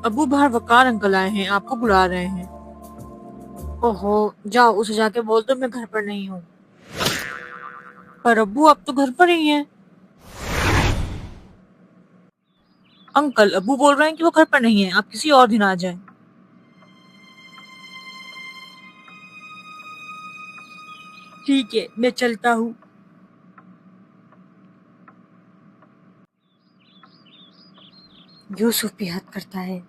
ابو باہر وقار انکل آئے ہیں، آپ کو بلا رہے ہیں۔ اوہو، جاؤ اسے جا کے بول دو میں گھر پر نہیں ہوں۔ پر ابو آپ تو گھر پر ہی ہیں۔ انکل، ابو بول رہے ہیں کہ وہ گھر پر نہیں ہیں، آپ کسی اور دن آ جائیں۔ ٹھیک ہے، میں چلتا ہوں۔ یوسف بھی حد کرتا ہے۔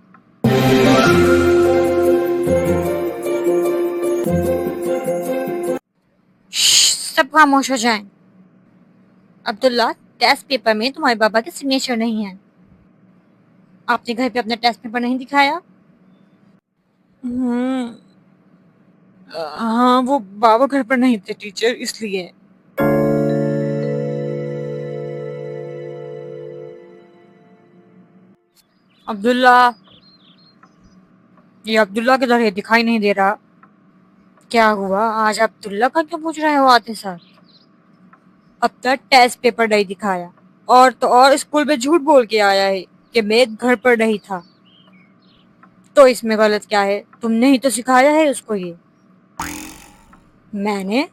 سب خاموش ہو جائیں۔ عبداللہ، ٹیسٹ پیپر میں تمہارے بابا کے سگنیچر نہیں ہیں۔ آپ نے گھر پہ اپنا ٹیسٹ پیپر نہیں دکھایا؟ ہاں، وہ بابا گھر پر نہیں تھے ٹیچر، اس لیے۔ عبداللہ، یہ عبداللہ کدھر ہے؟ دکھائی نہیں دے رہا۔ کیا ہوا؟ آج عبداللہ کا کیوں پوچھ رہے ہو آتے ساتھ؟ اب تک ٹیسٹ پیپر نہیں دکھایا، اور تو اور اسکول میں جھوٹ بول کے آیا ہے کہ میں گھر پر نہیں تھا۔ تو اس میں غلط کیا ہے؟ تم نے ہی تو سکھایا ہے اس کو یہ۔ میں نے؟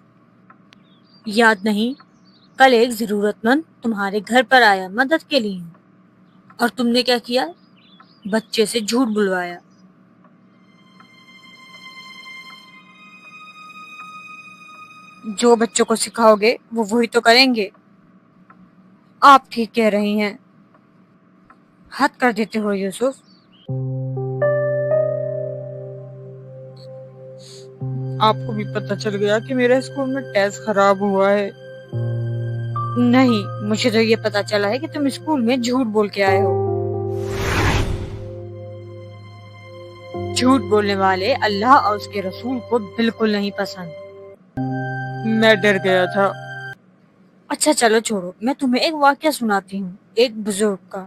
یاد نہیں؟ کل ایک ضرورت مند تمہارے گھر پر آیا مدد کے لیے، اور تم نے کیا کیا؟ بچے سے جھوٹ بلوایا۔ جو بچوں کو سکھاؤ گے وہ وہی تو کریں گے۔ آپ ٹھیک کہہ رہی ہیں۔ حد کر دیتے ہو یوسف۔ آپ کو بھی پتہ چل گیا کہ میرے اسکول میں ٹیسٹ خراب ہوا ہے؟ نہیں، مجھے تو یہ پتا چلا ہے کہ تم اسکول میں جھوٹ بول کے آئے ہو۔ جھوٹ بولنے والے اللہ اور اس کے رسول کو بالکل نہیں پسند۔ میں ڈر گیا تھا۔ اچھا چلو چھوڑو، میں تمہیں ایک واقعہ سناتی ہوں، ایک بزرگ کا۔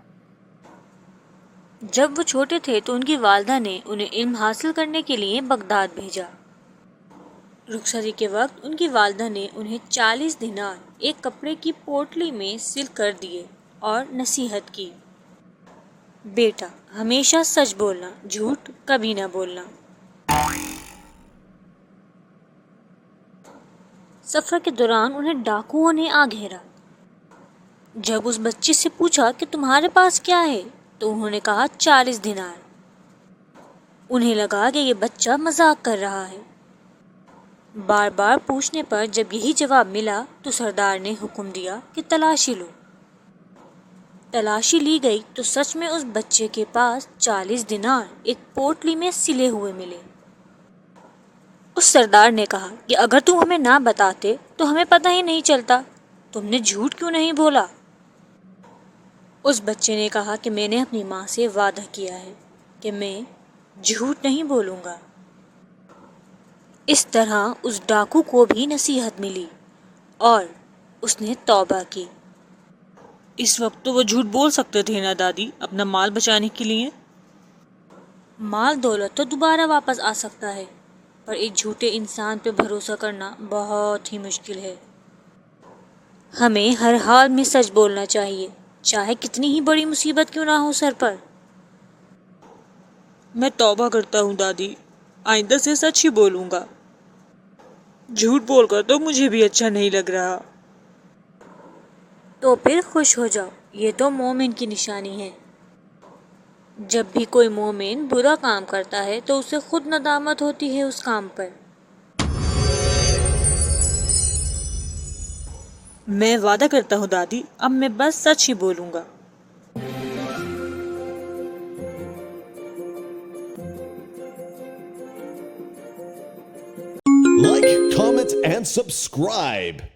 جب وہ چھوٹے تھے تو ان کی والدہ نے انہیں علم حاصل کرنے کے لیے بغداد بھیجا۔ رخصتی کے وقت ان کی والدہ نے انہیں 40 دینار ایک کپڑے کی پوٹلی میں سل کر دیے اور نصیحت کی، بیٹا ہمیشہ سچ بولنا، جھوٹ کبھی نہ بولنا۔ سفر کے دوران انہیں ڈاکوؤں نے آ گھیرا۔ جب اس بچے سے پوچھا کہ تمہارے پاس کیا ہے تو انہوں نے کہا 40 دینار۔ انہیں لگا کہ یہ بچہ مذاق کر رہا ہے۔ بار بار پوچھنے پر جب یہی جواب ملا تو سردار نے حکم دیا کہ تلاشی لو۔ تلاشی لی گئی تو سچ میں اس بچے کے پاس 40 دینار ایک پوٹلی میں سلے ہوئے ملے۔ اس سردار نے کہا کہ اگر تم ہمیں نہ بتاتے تو ہمیں پتہ ہی نہیں چلتا، تم نے جھوٹ کیوں نہیں بولا؟ اس بچے نے کہا کہ میں نے اپنی ماں سے وعدہ کیا ہے کہ میں جھوٹ نہیں بولوں گا۔ اس طرح اس ڈاکو کو بھی نصیحت ملی اور اس نے توبہ کی۔ اس وقت تو وہ جھوٹ بول سکتے تھے نا دادی، اپنا مال بچانے کے لیے۔ مال دولت تو دوبارہ واپس آ سکتا ہے، پر ایک جھوٹے انسان پہ بھروسہ کرنا بہت ہی مشکل ہے۔ ہمیں ہر حال میں سچ بولنا چاہیے، چاہے کتنی ہی بڑی مصیبت کیوں نہ ہو سر پر۔ میں توبہ کرتا ہوں دادی، آئندہ سے سچ ہی بولوں گا۔ جھوٹ بول کر تو مجھے بھی اچھا نہیں لگ رہا۔ تو پھر خوش ہو جاؤ، یہ تو مومن کی نشانی ہے۔ جب بھی کوئی مومن برا کام کرتا ہے تو اسے خود ندامت ہوتی ہے اس کام پر۔ میں وعدہ کرتا ہوں دادی، اب میں بس سچ ہی بولوں گا۔ Like, comment, and subscribe.